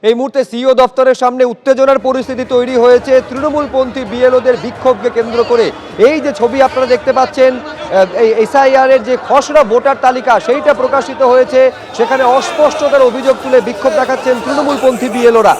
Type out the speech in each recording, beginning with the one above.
এই মুহূর্তে সিইও দপ্তরের সামনে উত্তেজনার পরিস্থিতি তৈরি হয়েছে তৃণমূলপন্থী বিএলওদের বিক্ষোভকে কেন্দ্র করে। এই যে ছবি আপনারা দেখতে পাচ্ছেন, এই এসআইআর এর যে খসড়া ভোটার তালিকা সেইটা প্রকাশিত হয়েছে, সেখানে অস্পষ্টতার অভিযোগ তুলে বিক্ষোভ দেখাচ্ছেন তৃণমূলপন্থী বিএলওরা।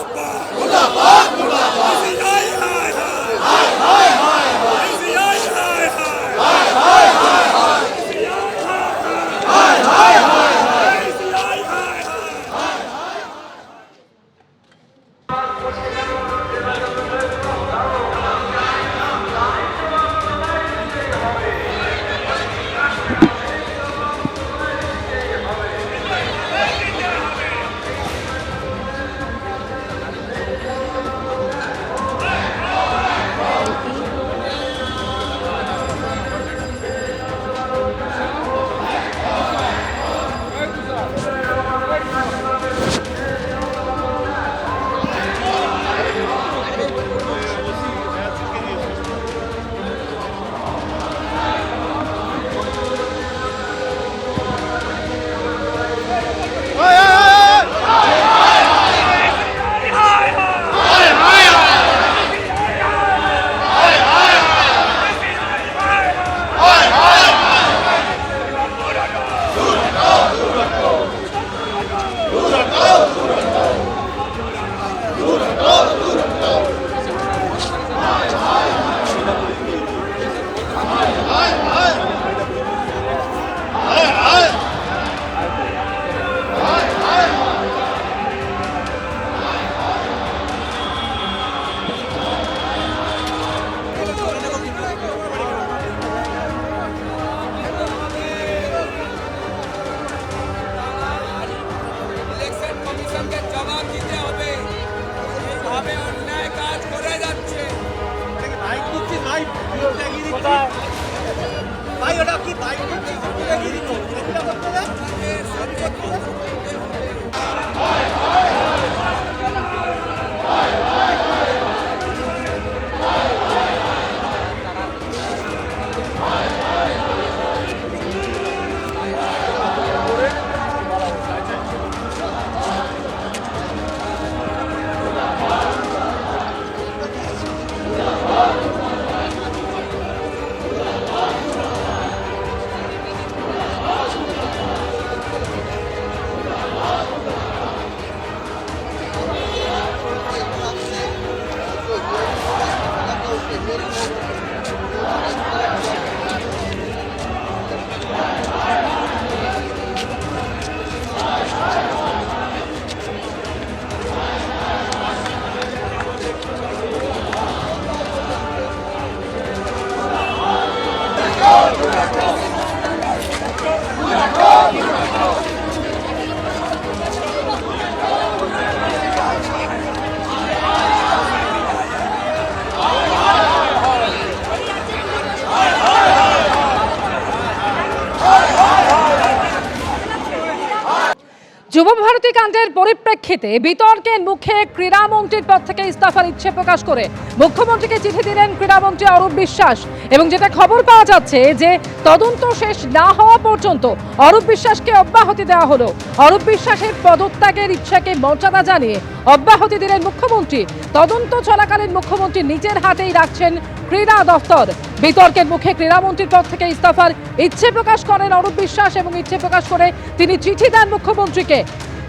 যুবভারতী কাণ্ডের পরিপ্রেক্ষিতে বিতর্কের মুখে ক্রীড়ামন্ত্রীর পদ থেকে ইস্তফার ইচ্ছে প্রকাশ করে মুখ্যমন্ত্রীকে চিঠি দিলেন ক্রীড়ামন্ত্রী অরূপ বিশ্বাস। এবং যেটা খবর পাওয়া যাচ্ছে যে তদন্ত শেষ না হওয়া পর্যন্ত অরূপ বিশ্বাসকে অব্যাহতি দেওয়া হলো। অরূপ বিশ্বাসের পদত্যাগের ইচ্ছাকে মর্যাদা জানিয়ে অব্যাহতি দিলেন মুখ্যমন্ত্রী। তদন্ত চলাকালীন মুখ্যমন্ত্রী নিজের হাতেই রাখছেন ক্রীড়া দফতর। বিতর্কের মুখে ক্রীড়ামন্ত্রীর পদ থেকে ইস্তফার ইচ্ছে প্রকাশ করেন অরূপ বিশ্বাস এবং ইচ্ছে প্রকাশ করে তিনি চিঠি দেন মুখ্যমন্ত্রীকে।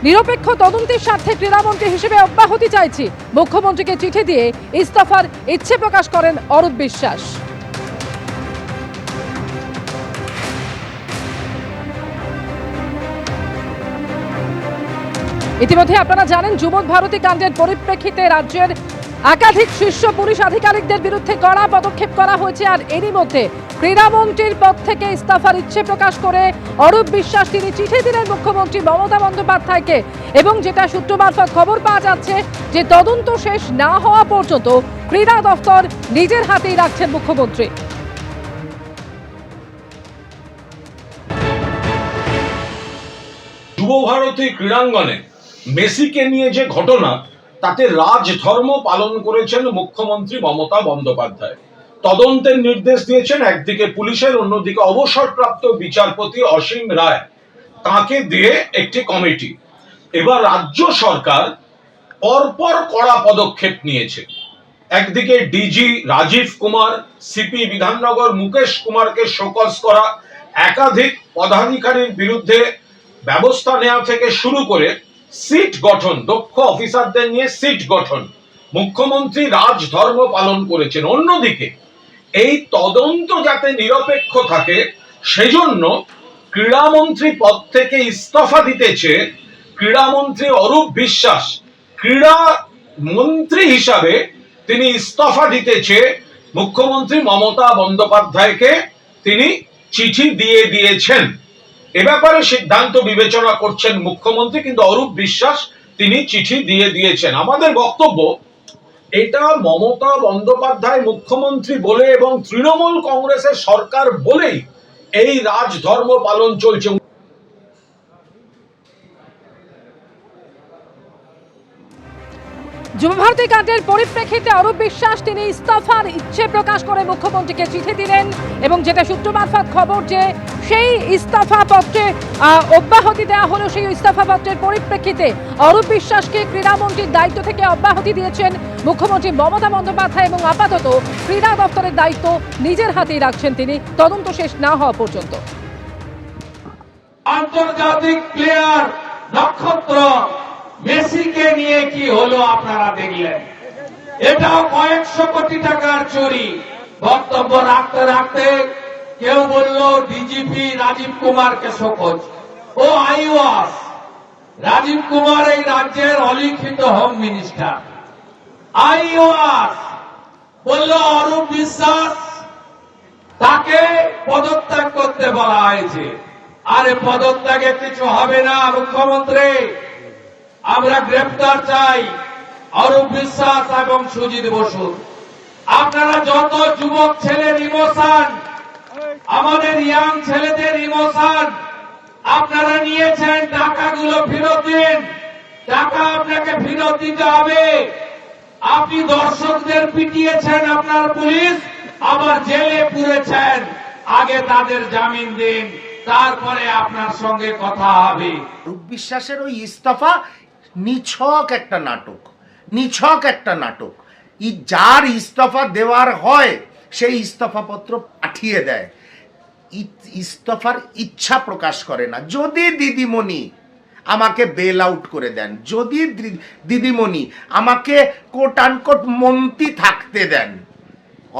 নিরপেক্ষ তদন্তের স্বার্থে ক্রীড়ামন্ত্রী হিসেবে অব্যাহতি চাইছি, মুখ্যমন্ত্রীকে চিঠি দিয়ে ইস্তফার ইচ্ছে প্রকাশ করেন অরূপ বিশ্বাস। ইতিমধ্যে আপনারা জানেন যুবভারতী কাণ্ডের পরিপ্রেক্ষিতে রাজ্যের একাধিক শীর্ষ পুলিশ আধিকারিকদের বিরুদ্ধে কড়া পদক্ষেপ করা হয়েছে। আর এরই মধ্যে ক্রীড়ামন্ত্রীর পদ থেকে ইস্তফার ইচ্ছে প্রকাশ করে অরূপ বিশ্বাস তিনি চিঠি দিলেন মুখ্যমন্ত্রী মমতা বন্দ্যোপাধ্যায়কে। এবং যেটা সূত্র মারফত খবর পাওয়া যাচ্ছে যে তদন্ত শেষ না হওয়া পর্যন্ত ক্রীড়া দফতর নিজের হাতেই রাখছেন মুখ্যমন্ত্রী। যুবভারতী ক্রীড়াঙ্গনে মেসিকে নিয়ে যে ঘটনা, তাতে রাজধর্ম পালন করেছেন মুখ্যমন্ত্রী মমতা বন্দ্যোপাধ্যায়। তদন্তের নির্দেশ দিয়েছেন একদিকে পুলিশের, অন্যদিকে অবসরপ্রাপ্ত বিচারপতি অসীম রায়, তাকে দিয়ে একটি কমিটি। এবার রাজ্য সরকার পরপর কড়া পদক্ষেপ নিয়েছে। একদিকে ডিজি রাজীব কুমার, সিপি বিধাননগর মুকেশ কুমারকে শোকজ করা, একাধিক পদাধিকারীর বিরুদ্ধে ব্যবস্থা নেওয়া থেকে শুরু করে সিট গঠন, দক্ষ অফিসারদের নিয়ে সিট গঠন, মুখ্যমন্ত্রী রাজধর্ম পালন করেছেন। অন্যদিকে এই তদন্ত যাতে নিরপেক্ষ থাকে সেজন্য ক্রীড়ামন্ত্রী পদ থেকে ইস্তফা দিতে চেয়ে ক্রীড়ামন্ত্রী অরূপ বিশ্বাস ক্রীড়া মন্ত্রী হিসাবে তিনি ইস্তফা দিতে চেয়ে মুখ্যমন্ত্রী মমতা বন্দ্যোপাধ্যায়কে তিনি চিঠি দিয়ে দিয়েছেন। এ ব্যাপারে সিদ্ধান্ত বিবেচনা করছেন মুখ্যমন্ত্রী, কিন্তু অরূপ বিশ্বাস তিনি চিঠি দিয়ে দিয়েছেন। আমাদের বক্তব্য, এটা মমতা বন্দ্যোপাধ্যায় মুখ্যমন্ত্রী বলে এবং তৃণমূল কংগ্রেসের সরকার বলেই এই রাজধর্ম পালন চলছে। যুবভারতী কাণ্ডের পরিপ্রেক্ষিতে অরূপ বিশ্বাস তিনি ইস্তফার ইচ্ছে প্রকাশ করে মুখ্যমন্ত্রীকে চিঠি দিলেন এবং যেটা সূত্র মারফত খবর যে সেই ইস্তফা পত্রে অব্যাহতি দেওয়া হলো। সেই ইস্তফা পত্রের পরিপ্রেক্ষিতে অরূপ বিশ্বাসকে ক্রীড়ামন্ত্রীর দায়িত্ব থেকে অব্যাহতি দিয়েছেন মুখ্যমন্ত্রী মমতা বন্দ্যোপাধ্যায় এবং আপাতত ক্রীড়া দপ্তরের দায়িত্ব নিজের হাতেই রাখছেন তিনি তদন্ত শেষ না হওয়া পর্যন্ত। আন্তর্জাতিক প্লেয়ার নক্ষত্র মেসিকে নিয়ে কি হলো আপনারা দেখলেন। এটাও কয়েকশো কোটি টাকার চুরি। বক্তব্য রাখতে রাখতে কেউ বলল ডিজিপি রাজীব কুমারকে শোকজ। ও আইওয়াস রাজীব কুমার এই রাজ্যের অলিখিত হোম মিনিস্টার। আইওয়াস বলল অরূপ বিশ্বাস তাকে পদত্যাগ করতে বলা হয়েছে। আরে পদত্যাগে কিছু হবে না মুখ্যমন্ত্রী, আমরা গ্রেফতার চাই অরূপ বিশ্বাস এবং সুজিত বসু। আপনারা যত যুবক ছেলের ইমোশন, আমাদের ইয়াং ছেলেদের ইমোশন আপনারা নিয়েছেন, টাকাগুলো ফেরত দিন। টাকা আপনাকে ফেরত দিতে হবে। আপনি দর্শকদের পিটিয়েছেন আপনার পুলিশ, আবার জেলে পুরেছেন। আগে তাদের জামিন দিন, তারপরে আপনার সঙ্গে কথা হবে। অরূপ বিশ্বাসের ওই ইস্তফা নিছক একটা নাটক, নিছক একটা নাটক। যার ইস্তফা দেওয়ার হয় সেই ইস্তফা পত্র পাঠিয়ে দেয়, ইস্তফার ইচ্ছা প্রকাশ করে না। যদি দিদিমণি আমাকে বেল আউট করে দেন, যদি দিদিমণি আমাকে কোট আনকোট মন্ত্রী থাকতে দেন,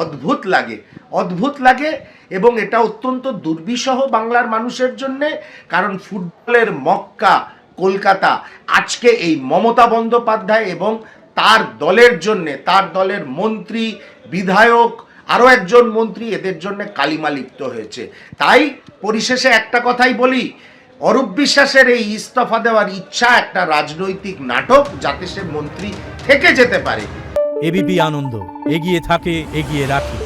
অদ্ভুত লাগে, অদ্ভুত লাগে। এবং এটা অত্যন্ত দুর্বিষহ বাংলার মানুষের জন্যে, কারণ ফুটবলের মক্কা কলকাতা আজকে এই মমতা বন্দ্যোপাধ্যায় এবং তার দলের জন্যে, তার দলের মন্ত্রী, বিধায়ক, আরও একজন মন্ত্রী, এদের জন্য কালিমা লিপ্ত হয়েছে। তাই পরিশেষে একটা কথাই বলি, অরূপ বিশ্বাসের এই ইস্তফা দেওয়ার ইচ্ছা একটা রাজনৈতিক নাটক, যাতে সে মন্ত্রী থেকে যেতে পারে। এবিপি আনন্দ, এগিয়ে থাকে, এগিয়ে রাখে।